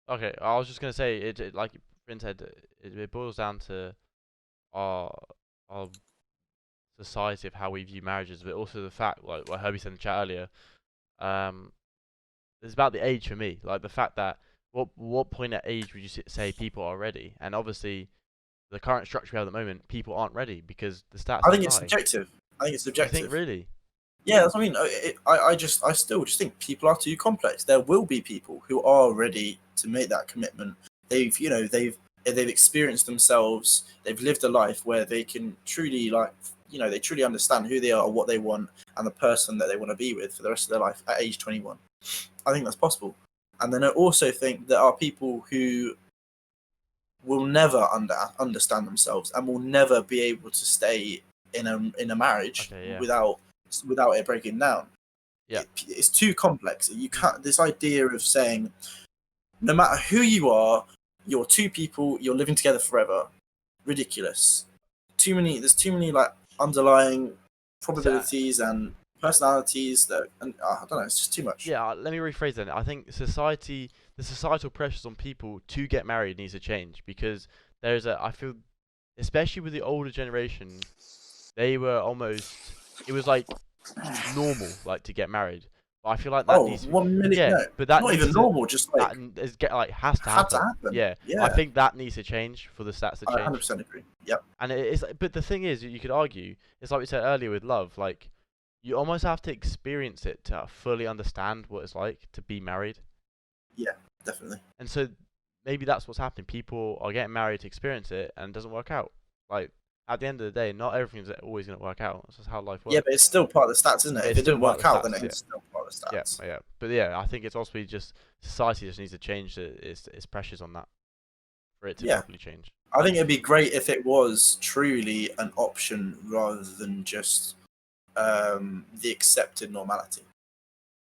Okay, I was just gonna say it like Finn said, it boils down to our our society of how we view marriages, but also the fact, like what Herbie said in the chat earlier, um, it's about the age for me. Like the fact that what point at age would you say people are ready? And obviously, the current structure we have at the moment, people aren't ready because the stats I don't think it's lie. subjective. I think it's You think subjective. really? Yeah, that's what I mean. I still just think people are too complex. There will be people who are ready to make that commitment. They've experienced themselves. They've lived a life where they can truly they truly understand who they are, what they want, and the person that they want to be with for the rest of their life at age 21. I think that's possible. And then I also think there are people who will never understand themselves and will never be able to stay in a marriage Okay, yeah, without it breaking down. yeah. It's too complex. You can't. This idea of saying no matter who you are, you're two people, you're living together forever. Ridiculous. Too many. There's too many like underlying So, probabilities and personalities that, and I don't know. It's just too much. yeah, let me rephrase that. I think the societal pressures on people to get married needs to change because I feel, especially with the older generation, they were almost, it was like normal, like to get married. But I feel like that Oh, needs to, 1 minute. yeah, No, but that not needs even to, normal. Just like is get like has to had to happen. happen. Yeah, I Yeah, think that needs to change for the stats to I change. 100% agree. Yep. And it is, but the thing is, you could argue, it's like we said earlier with love, like you almost have to experience it to fully understand what it's like to be married. Yeah, definitely. And so maybe that's what's happening. People are getting married to experience it, and it doesn't work out. Like at the end of the day, not everything's always going to work out. That's just how life Yeah, but works. it's still part of the stats, isn't it? But If it's it still didn't part work of the out, then stats. Yeah, it's still part of the yeah, stats. yeah. But yeah, I think it's also just society just needs to change its pressures on that for it to Yeah, properly change. I think it'd be great if it was truly an option rather than just the accepted normality.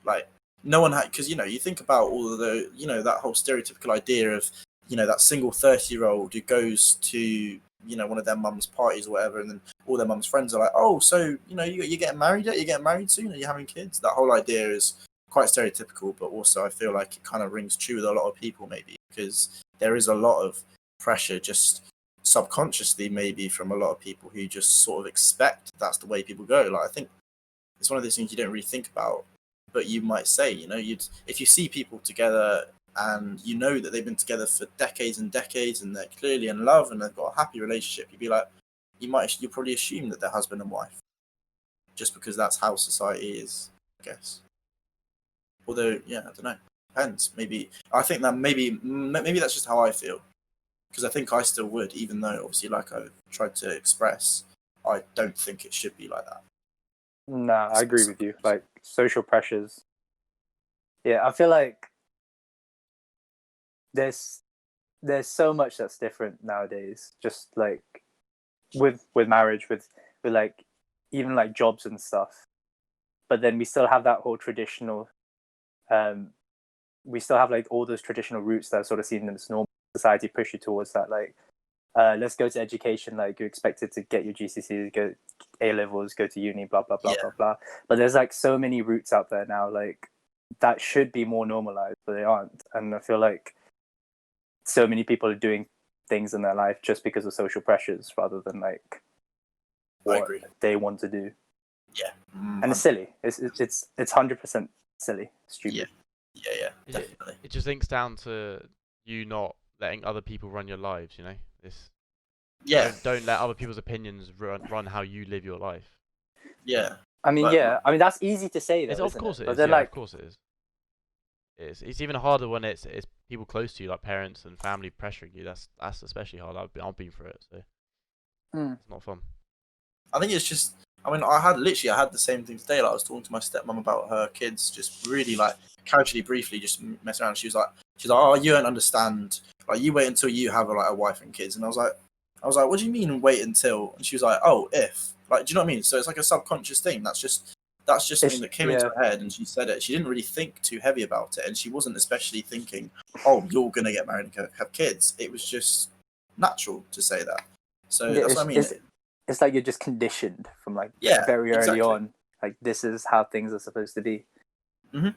Like no one had, because you think about all of the that whole stereotypical idea of that single 30-year-old who goes to one of their mum's parties or whatever, and then all their mum's friends are like, oh, so you're getting married yet? You're getting married soon? Are you having kids? That whole idea is quite stereotypical, but also I feel like it kind of rings true with a lot of people, maybe because there is a lot of pressure just subconsciously maybe from a lot of people who just sort of expect that's the way people go. Like I think it's one of those things you don't really think about, but you might say, you'd if you see people together and you know that they've been together for decades and decades and they're clearly in love and they've got a happy relationship, you'd be like, you probably assume that they're husband and wife, just because that's how society is, I guess. Although, yeah, I don't know, depends. Maybe I think that maybe that's just how I feel, because I think I still would, even though obviously, like I've tried to express, I don't think it should be like that. Nah, I agree with you. Like social pressures. Yeah, I feel like there's so much that's different nowadays. Just like with marriage, with like even like jobs and stuff. But then we still have that whole traditional. We still have like all those traditional routes that are sort of seen as normal. Society push you towards that. Like, let's go to education. Like you're expected to get your GCSEs, go A levels, go to uni, blah blah blah Yeah. blah blah. But there's like so many routes out there now. Like that should be more normalized, but they aren't. And I feel like so many people are doing things in their life just because of social pressures rather than like what they want to do. Yeah, and it's silly. It's 100% silly, stupid. Yeah, definitely. It just links down to you not letting other people run your lives. Don't let other people's opinions run how you live your life. Yeah. I mean, that's easy to say though. Of course it is. But then, yeah, of course it is. It's even harder when it's people close to you, like parents and family pressuring you. That's especially hard. I've been through it, so it's not fun. I think it's just. I mean, I had the same thing today. Like I was talking to my stepmom about her kids, just really like casually, briefly, just messing around. She was like, "Oh, you don't understand. Like, you wait until you have a wife and kids." And I was like, "What do you mean wait until?" And she was like, "Oh, if like, do you know what I mean?" So it's like a subconscious thing. That's just something that came into her head, and she said it. She didn't really think too heavy about it, and she wasn't especially thinking, "Oh, you're gonna get married and have kids." It was just natural to say that. So that's what I mean. It's like you're just conditioned from like very early on. Like this is how things are supposed to be. Mm-hmm.